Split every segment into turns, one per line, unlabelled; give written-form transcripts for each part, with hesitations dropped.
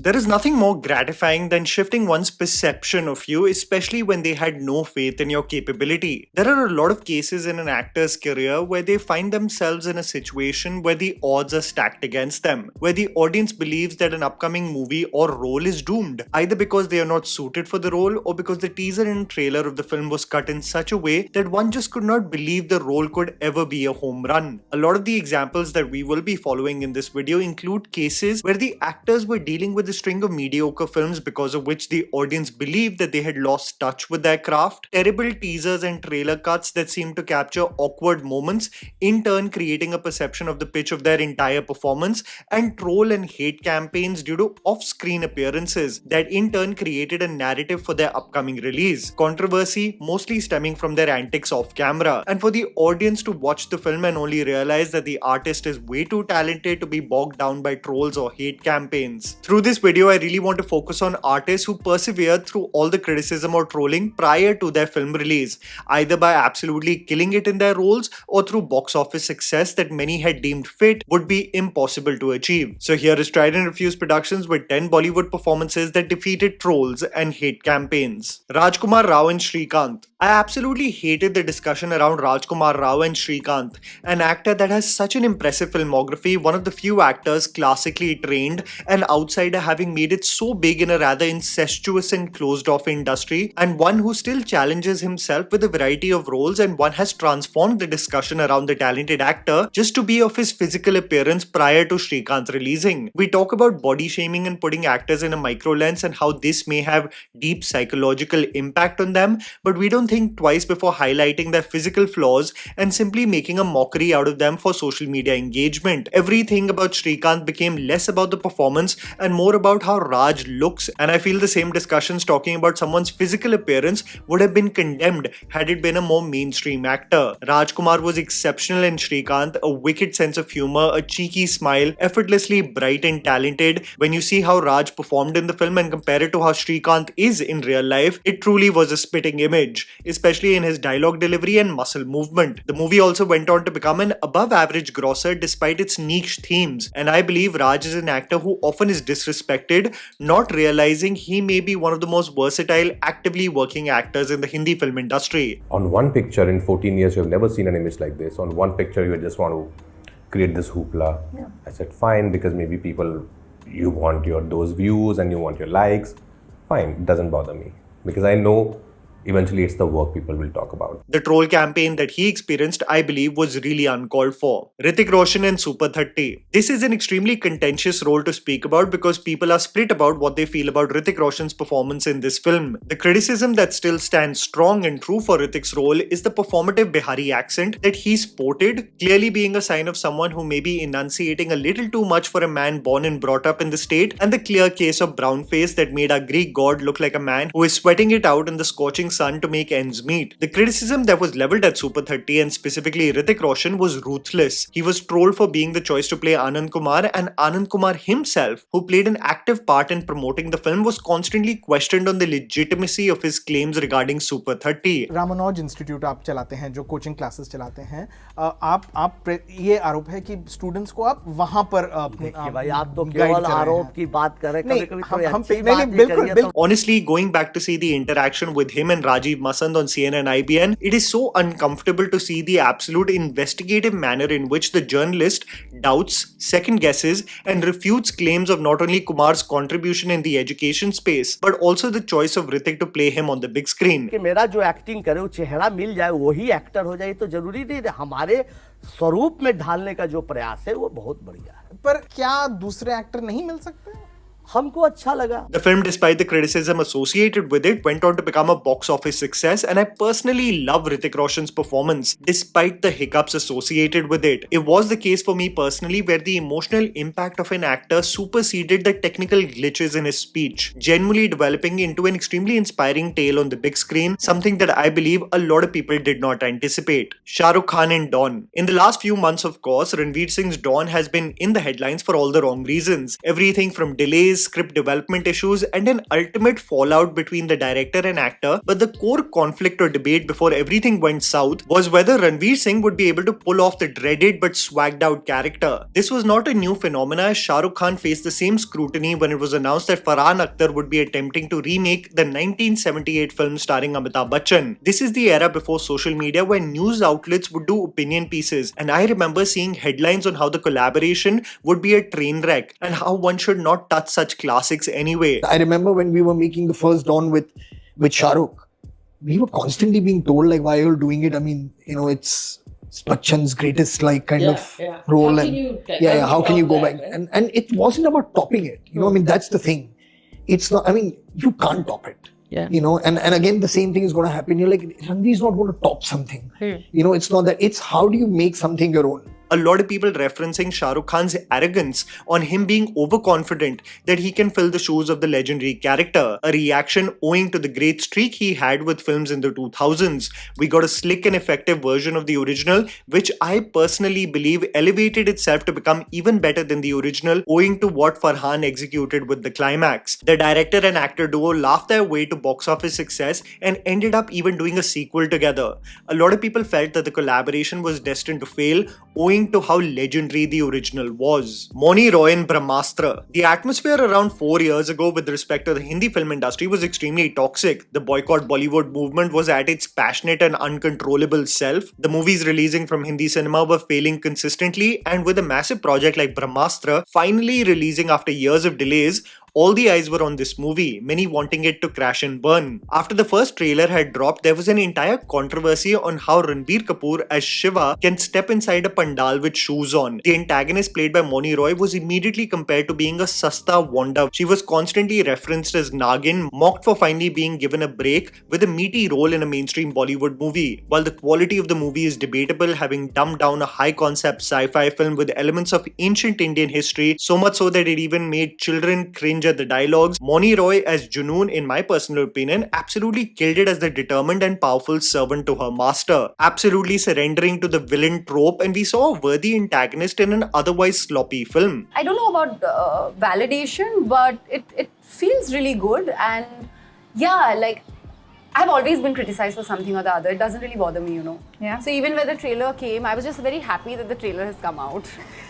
There is nothing more gratifying than shifting one's perception of you, especially when they had no faith in your capability. There are a lot of cases in an actor's career where they find themselves in a situation where the odds are stacked against them, where the audience believes that an upcoming movie or role is doomed, either because they are not suited for the role or because the teaser and trailer of the film was cut in such a way that one just could not believe the role could ever be a home run. A lot of the examples that we will be following in this video include cases where the actors were dealing with a string of mediocre films because of which the audience believed that they had lost touch with their craft, terrible teasers and trailer cuts that seemed to capture awkward moments, in turn creating a perception of the pitch of their entire performance, and troll and hate campaigns due to off-screen appearances that in turn created a narrative for their upcoming release. Controversy mostly stemming from their antics off camera, and for the audience to watch the film and only realize that the artist is way too talented to be bogged down by trolls or hate campaigns. Through this video, I really want to focus on artists who persevered through all the criticism or trolling prior to their film release, either by absolutely killing it in their roles or through box office success that many had deemed fit would be impossible to achieve. So here is Tried and Refused Productions with 10 Bollywood performances that defeated trolls and hate campaigns. Rajkummar Rao and Srikanth. I absolutely hated the discussion around Rajkummar Rao and Srikanth, an actor that has such an impressive filmography, one of the few actors classically trained, an outsider having made it so big in a rather incestuous and closed-off industry, and one who still challenges himself with a variety of roles, and one has transformed the discussion around the talented actor just to be of his physical appearance prior to Srikanth releasing. We talk about body shaming and putting actors in a micro lens and how this may have deep psychological impact on them, but we don't think twice before highlighting their physical flaws and simply making a mockery out of them for social media engagement. Everything about Srikanth became less about the performance and more about how Raj looks, and I feel the same discussions talking about someone's physical appearance would have been condemned had it been a more mainstream actor. Rajkumar was exceptional in Srikanth, a wicked sense of humor, a cheeky smile, effortlessly bright and talented. When you see how Raj performed in the film and compare it to how Srikanth is in real life, it truly was a spitting image, especially in his dialogue delivery and muscle movement. The movie also went on to become an above-average grosser despite its niche themes, and I believe Raj is an actor who often is disrespected, not realizing he may be one of the most versatile, actively working actors in the Hindi film industry.
On one picture in 14 years, you have never seen an image like this. On one picture, you just want to create this hoopla. Yeah. I said, fine, because maybe people, you want those views and you want your likes. Fine, it doesn't bother me. Because I know eventually it's the work people will talk about.
The troll campaign that he experienced, I believe, was really uncalled for. Hrithik, Roshan and Super 30. This is an extremely contentious role to speak about because people are split about what they feel about Hrithik Roshan's performance in this film. The criticism that still stands strong and true for Hrithik's role is the performative Bihari accent that he sported, clearly being a sign of someone who may be enunciating a little too much for a man born and brought up in the state, and the clear case of brown face that made our Greek god look like a man who is sweating it out in the scorching sun to make ends meet. The criticism that was leveled at Super 30 and specifically Hrithik Roshan was ruthless. He was trolled for being the choice to play Anand Kumar, and Anand Kumar himself, who played an active part in promoting the film, was constantly questioned on the legitimacy of his claims regarding Super 30.
रामानौज institute आप चलाते हैं, जो coaching classes चलाते हैं, आप ये आरोप है कि स्टूडेंट्स को आप वहां पर
भाई आप तो केवल आरोप की बात कर रहे हैं, कभी-कभी
बिल्कुल. Honestly, going back to see the interaction with him and Rajiv Masand on CNN IBN, it is so uncomfortable to see the absolute investigative manner in which the journalist doubts, second guesses, and refutes claims of not only Kumar's contribution in the education space, but also the choice of Hrithik to play him on the big screen.
कि मेरा जो acting करे वो चेहरा मिल जाए, वही actor हो जाए, तो जरूरी नहीं है। हमारे स्वरूप में ढालने का जो प्रयास है वो बहुत बढ़िया है।
पर क्या दूसरे एक्टर नहीं मिल सकते?
हमको अच्छा लगा.
The film, despite the criticism associated with it, went on to become a box office success, and I personally love Hrithik Roshan's performance despite the hiccups associated with it. It was the case for me personally where the emotional impact of an actor superseded the technical glitches in his speech, genuinely developing into an extremely inspiring tale on the big screen, something that I believe a lot of people did not anticipate. Shah Rukh Khan and Dawn. In the last few months, of course, Ranveer Singh's Dawn has been in the headlines for all the wrong reasons. Everything from delays, delays, script development issues, and an ultimate fallout between the director and actor. But the core conflict or debate before everything went south was whether Ranveer Singh would be able to pull off the dreaded but swagged out character. This was not a new phenomena, as Shah Rukh Khan faced the same scrutiny when it was announced that Farhan Akhtar would be attempting to remake the 1978 film starring Amitabh Bachchan. This is the era before social media where news outlets would do opinion pieces, and I remember seeing headlines on how the collaboration would be a train wreck and how one should not touch such classics anyway.
I remember when we were making the first Dawn with Shah Rukh, we were constantly being told like, why you're doing it. I mean, it's Bachchan's greatest kind of role, how can you go back? And it wasn't about topping it. I mean, that's the thing. It's not. I mean, you can't top it.
Yeah.
And again, the same thing is going to happen. You're like, Ranveer's not going to top something. It's not that. It's how do you make something your own?
A lot of people referencing Shah Rukh Khan's arrogance on him being overconfident that he can fill the shoes of the legendary character, a reaction owing to the great streak he had with films in the 2000s. We got a slick and effective version of the original, which I personally believe elevated itself to become even better than the original owing to what Farhan executed with the climax. The director and actor duo laughed their way to box office success and ended up even doing a sequel together. A lot of people felt that the collaboration was destined to fail owing to how legendary the original was. Mouni Roy and Brahmastra. The atmosphere around 4 years ago with respect to the Hindi film industry was extremely toxic. The boycott Bollywood movement was at its passionate and uncontrollable self. The movies releasing from Hindi cinema were failing consistently, and with a massive project like Brahmastra finally releasing after years of delays, all the eyes were on this movie, many wanting it to crash and burn. After the first trailer had dropped, there was an entire controversy on how Ranbir Kapoor as Shiva can step inside a pandal with shoes on. The antagonist played by Mouni Roy was immediately compared to being a Sasta Wanda. She was constantly referenced as Nagin, mocked for finally being given a break with a meaty role in a mainstream Bollywood movie. While the quality of the movie is debatable, having dumbed down a high-concept sci-fi film with elements of ancient Indian history, so much so that it even made children cringe at the dialogues, Mouni Roy as Junoon, in my personal opinion, absolutely killed it as the determined and powerful servant to her master, absolutely surrendering to the villain trope, and we saw a worthy antagonist in an otherwise sloppy film.
I don't know about validation, but it feels really good, and I've always been criticized for something or the other. It doesn't really bother me,
Yeah.
So even when the trailer came, I was just very happy that the trailer has come out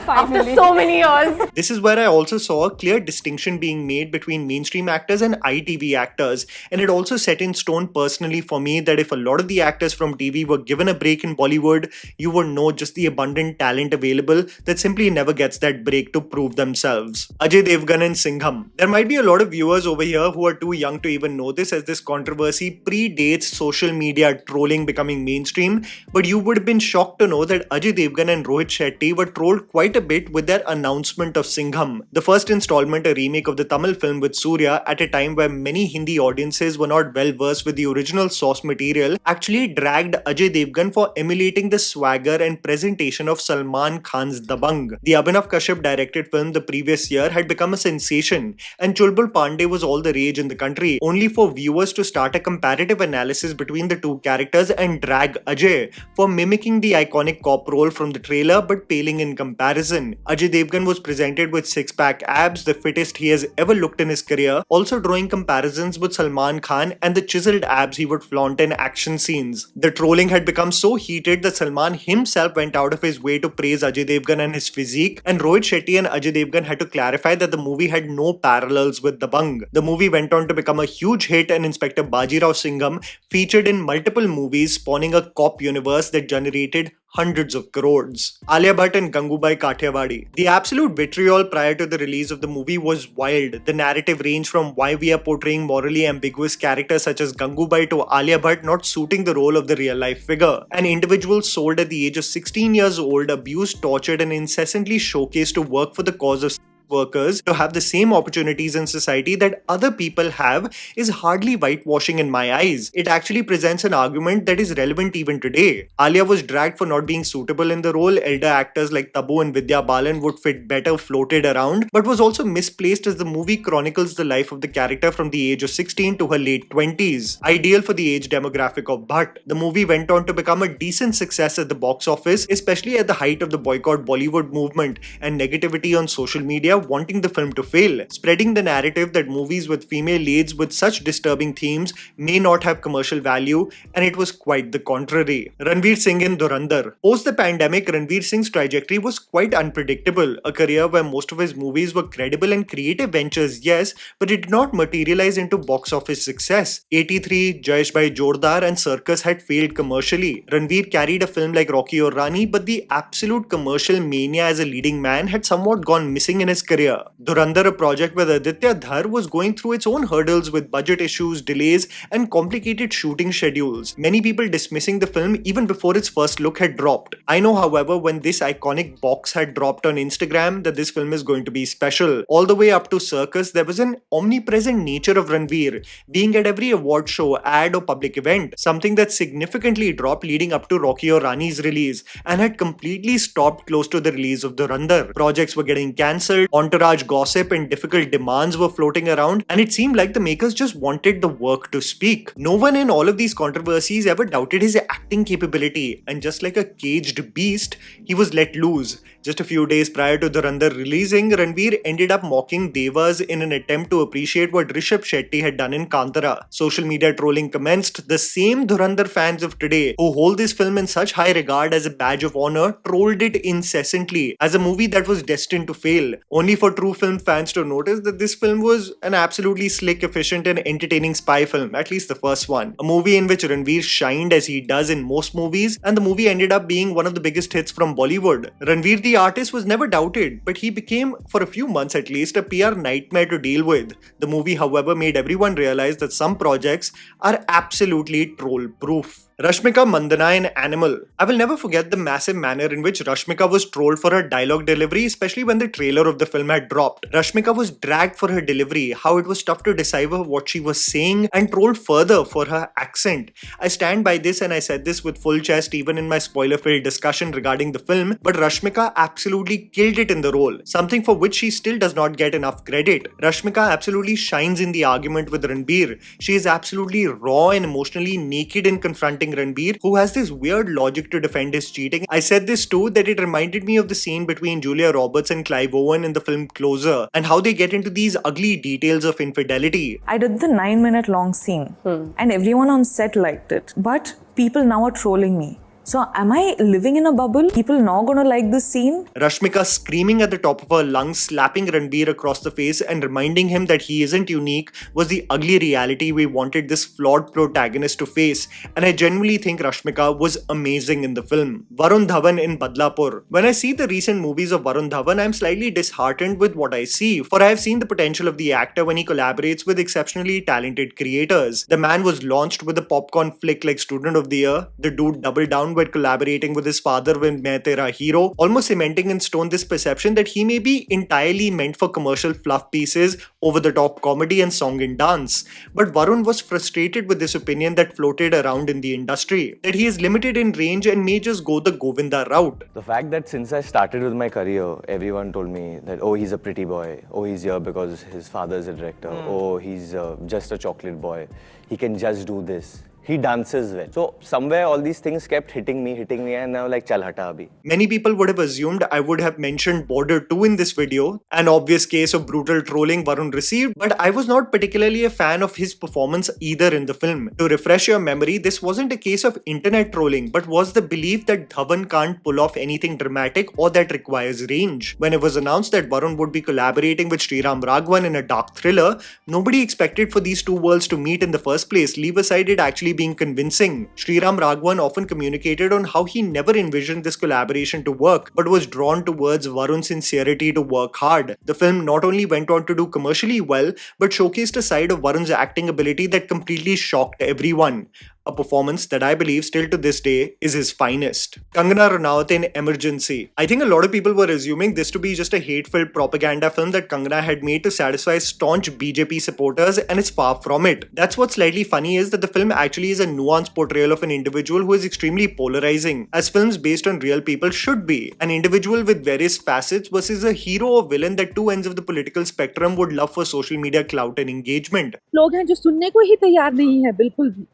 Finally.
after so many years.
This is where I also saw a clear distinction being made between mainstream actors and ITV actors, and it also set in stone personally for me that if a lot of the actors from TV were given a break in Bollywood, you would know just the abundant talent available that simply never gets that break to prove themselves. Ajay Devgn and Singham. There might be a lot of viewers over here who are too young to even know this, as this controversy predates social media trolling becoming mainstream, but you would have been shocked to know that Ajay Devgn and Rohit Shetty were trolled quite a bit with their announcement of Singham, the first installment, a remake of the Tamil film with Surya, at a time where many Hindi audiences were not well versed with the original source material, actually dragged Ajay Devgn for emulating the swagger and presentation of Salman Khan's Dabangg. The Abhinav Kashyap directed film the previous year had become a sensation, and Chulbul Pandey was all the rage in the country, only for viewers to start a comparative analysis between the two characters and drag Ajay for mimicking the iconic cop role from the trailer but paling in comparison. Ajay Devgn was presented with six-pack abs, the fittest he has ever looked in his career, also drawing comparisons with Salman Khan and the chiseled abs he would flaunt in action scenes. The trolling had become so heated that Salman himself went out of his way to praise Ajay Devgn and his physique, and Rohit Shetty and Ajay Devgn had to clarify that the movie had no parallels with Dabangg. The movie went on to become a huge hit, and Inspector Bajirao Singham featured in multiple movies, spawning a cop universe that generated hundreds of crores. Alia Bhatt and Gangubai Kathiawadi. The absolute vitriol prior to the release of the movie was wild. The narrative ranged from why we are portraying morally ambiguous characters such as Gangubai to Alia Bhatt not suiting the role of the real-life figure. An individual sold at the age of 16 years old, abused, tortured, and incessantly showcased to work for the cause of workers to have the same opportunities in society that other people have is hardly whitewashing in my eyes. It actually presents an argument that is relevant even today. Alia was dragged for not being suitable in the role. Elder actors like Tabu and Vidya Balan would fit better floated around, but was also misplaced as the movie chronicles the life of the character from the age of 16 to her late 20s. Ideal for the age demographic of Bhatt, the movie went on to become a decent success at the box office, especially at the height of the boycott Bollywood movement and negativity on social media wanting the film to fail, spreading the narrative that movies with female leads with such disturbing themes may not have commercial value, and it was quite the contrary. Ranveer Singh in Dhurandhar. Post the pandemic, Ranveer Singh's trajectory was quite unpredictable, a career where most of his movies were credible and creative ventures, yes, but it did not materialize into box office success. 83, Jayesh Bhai Jordar and Circus had failed commercially. Ranveer carried a film like Rocky or Rani, but the absolute commercial mania as a leading man had somewhat gone missing in his career. Dhurandhar, a project with Aditya Dhar, was going through its own hurdles with budget issues, delays, and complicated shooting schedules. Many people dismissing the film even before its first look had dropped. I know, however, when this iconic box had dropped on Instagram that this film is going to be special. All the way up to Circus, there was an omnipresent nature of Ranveer, being at every award show, ad or public event, something that significantly dropped leading up to Rocky or Rani's release and had completely stopped close to the release of Dhurandhar. Projects were getting cancelled, entourage gossip and difficult demands were floating around, and it seemed like the makers just wanted the work to speak. No one in all of these controversies ever doubted his acting capability, and just like a caged beast, he was let loose. Just a few days prior to Dhurandhar releasing, Ranveer ended up mocking Devas in an attempt to appreciate what Rishabh Shetty had done in Kantara. Social media trolling commenced. The same Dhurandhar fans of today who hold this film in such high regard as a badge of honor trolled it incessantly as a movie that was destined to fail, only for true film fans to notice that this film was an absolutely slick, efficient and entertaining spy film, at least the first one. A movie in which Ranveer shined as he does in most movies, and the movie ended up being one of the biggest hits from Bollywood. Ranveer the artist was never doubted, but he became, for a few months at least, a PR nightmare to deal with. The movie, however, made everyone realize that some projects are absolutely troll-proof. Rashmika, Mandanna in Animal. I will never forget the massive manner in which Rashmika was trolled for her dialogue delivery, especially when the trailer of the film had dropped. Rashmika was dragged for her delivery, how it was tough to decipher what she was saying, and trolled further for her accent. I stand by this, and I said this with full chest even in my spoiler-filled discussion regarding the film, but Rashmika absolutely killed it in the role, something for which she still does not get enough credit. Rashmika absolutely shines in the argument with Ranveer. She is absolutely raw and emotionally naked in confronting Ranveer, who has this weird logic to defend his cheating. I said this too, that it reminded me of the scene between Julia Roberts and Clive Owen in the film Closer, and how they get into these ugly details of infidelity.
I did the 9-minute long scene and everyone on set liked it, but people now are trolling me. So am I living in a bubble? People now gonna like this scene?
Rashmika screaming at the top of her lungs, slapping Ranveer across the face and reminding him that he isn't unique was the ugly reality we wanted this flawed protagonist to face, and I genuinely think Rashmika was amazing in the film. Varun Dhawan in Badlapur. When I see the recent movies of Varun Dhawan, I'm slightly disheartened with what I see, for I have seen the potential of the actor when he collaborates with exceptionally talented creators. The man was launched with a popcorn flick like Student of the Year. The dude doubled down by collaborating with his father with Main Tera Hero, almost cementing in stone this perception that he may be entirely meant for commercial fluff pieces, over-the-top comedy and song and dance. But Varun was frustrated with this opinion that floated around in the industry, that he is limited in range and may just go the Govinda route.
The fact that since I started with my career, everyone told me that, oh, he's a pretty boy, oh, he's here because his father is a director, oh, he's just a chocolate boy, he can just do this. He dances well. So somewhere all these things kept hitting me and now like chal hata abhi.
Many people would have assumed I would have mentioned Border 2 in this video, an obvious case of brutal trolling Varun received, but I was not particularly a fan of his performance either in the film. To refresh your memory, this wasn't a case of internet trolling, but was the belief that Dhawan can't pull off anything dramatic or that requires range. When it was announced that Varun would be collaborating with Sriram Raghavan in a dark thriller, nobody expected for these two worlds to meet in the first place, leave aside it actually being convincing. Sriram Raghavan often communicated on how he never envisioned this collaboration to work, but was drawn towards Varun's sincerity to work hard. The film not only went on to do commercially well, but showcased a side of Varun's acting ability that completely shocked everyone. A performance that I believe still to this day is his finest. Kangana Ranaut in Emergency. I think a lot of people were assuming this to be just a hate-filled propaganda film that Kangana had made to satisfy staunch BJP supporters, and it's far from it. That's what's slightly funny is that the film actually is a nuanced portrayal of an individual who is extremely polarizing, as films based on real people should be. An individual with various facets versus a hero or villain that two ends of the political spectrum would love for social media clout and engagement.
लोग हैं जो सुनने को ही तैयार नहीं है बिल्कुल भी.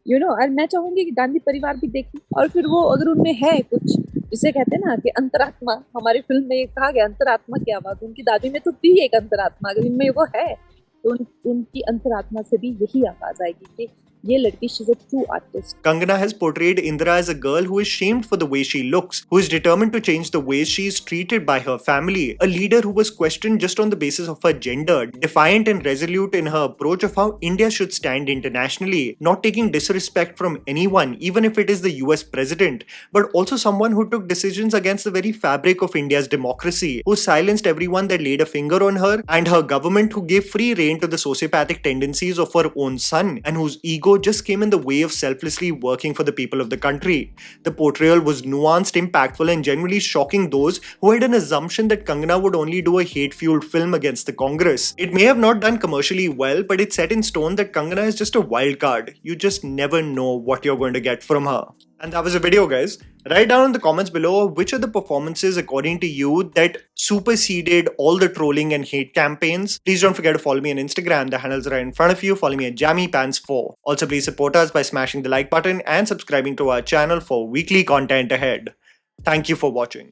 यू नो, और मैं चाहूंगी कि गांधी परिवार भी देखे, और फिर वो अगर उनमें है कुछ, जिसे कहते हैं ना कि अंतरात्मा, हमारी फिल्म में ये कहा गया अंतरात्मा की आवाज, उनकी दादी में तो थी एक अंतरात्मा, अगर इनमें वो है तो उनकी अंतरात्मा से भी यही आवाज आएगी कि ये लड़की, she's a true artist.
Kangana has portrayed Indira as a girl who is shamed for the way she looks, who is determined to change the ways she is treated by her family, a leader who was questioned just on the basis of her gender, defiant and resolute in her approach of how India should stand internationally, not taking disrespect from anyone, even if it is the US president, but also someone who took decisions against the very fabric of India's democracy, who silenced everyone that laid a finger on her, and her government who gave free rein to the sociopathic tendencies of her own son, and whose ego just came in the way of selflessly working for the people of the country. The portrayal was nuanced, impactful, and genuinely shocking those who had an assumption that Kangana would only do a hate-fueled film against the Congress. It may have not done commercially well, but it's set in stone that Kangana is just a wild card. You just never know what you're going to get from her. And that was the video, guys. Write down in the comments below which are the performances according to you that superseded all the trolling and hate campaigns. Please don't forget to follow me on Instagram. The handles are right in front of you. Follow me at JammyPants4. Also, please support us by smashing the like button and subscribing to our channel for weekly content ahead. Thank you for watching.